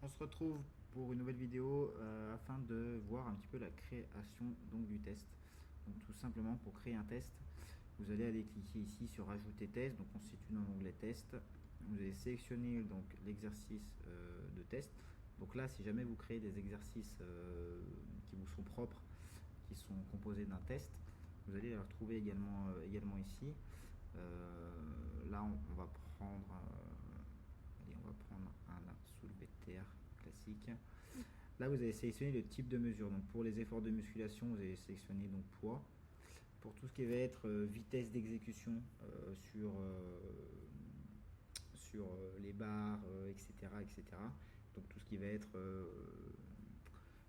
On se retrouve pour une nouvelle vidéo afin de voir un petit peu la création donc, du test. Donc tout simplement pour créer un test, vous allez aller cliquer ici sur ajouter test, donc on se situe dans l'onglet test. Vous allez sélectionner donc l'exercice de test. Donc là, si jamais vous créez des exercices qui vous sont propres, qui sont composés d'un test, vous allez les retrouver également ici. Là, on va prendre allez, on va prendre un soulevé de terre classique. Là, vous allez sélectionner le type de mesure. Donc, pour les efforts de musculation, vous allez sélectionner donc poids. Pour tout ce qui va être vitesse d'exécution sur les barres, etc., etc. Donc, tout ce qui va être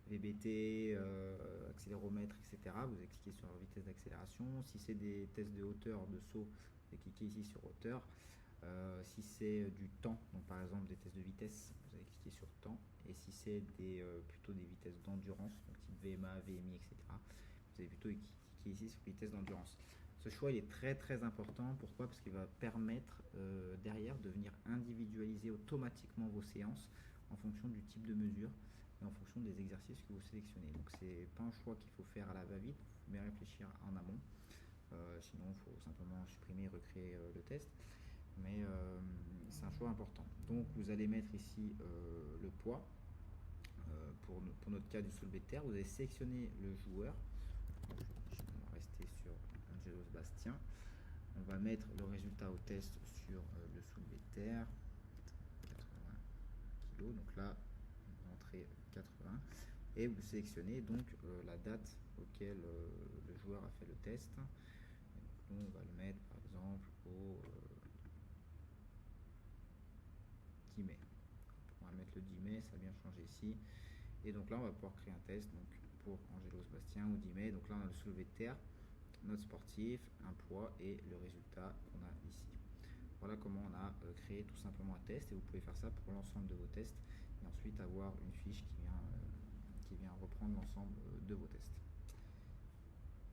VBT, accéléromètre, etc. Vous allez cliquer sur vitesse d'accélération. Si c'est des tests de hauteur, de saut, vous allez cliquer ici sur hauteur. Si c'est du temps, donc par exemple des tests de vitesse, vous allez cliquer sur temps. Et si c'est plutôt des vitesses d'endurance, donc type VMA, VMI, etc., vous allez plutôt cliquer ici sur vitesse d'endurance. Ce choix il est très très important. Pourquoi? Parce qu'il va permettre derrière de venir individualiser automatiquement vos séances en fonction du type de mesure et en fonction des exercices que vous sélectionnez. Donc c'est pas un choix qu'il faut faire à la va-vite, il faut bien réfléchir en amont. Sinon il faut simplement supprimer et recréer le test. Mais c'est un choix important. Donc vous allez mettre ici le poids. Pour notre cas du soulevé de terre, vous allez sélectionner le joueur. On va rester sur Angelo Bastien. On va mettre le résultat au test sur le soulevé de terre, 80 kg. Donc là, entrée 80. Et vous sélectionnez donc la date auquel le joueur a fait le test. Donc, nous, on va le mettre par exemple au 10 mai. On va mettre le 10 mai, ça a bien changé ici. Et donc là, on va pouvoir créer un test donc, pour Angelo Bastien au 10 mai. Donc là, on a le soulevé de terre, notre sportif, un poids et le résultat qu'on a ici. Voilà comment on a créé tout simplement un test et vous pouvez faire ça pour l'ensemble de vos tests et ensuite avoir une fiche qui vient reprendre l'ensemble de vos tests.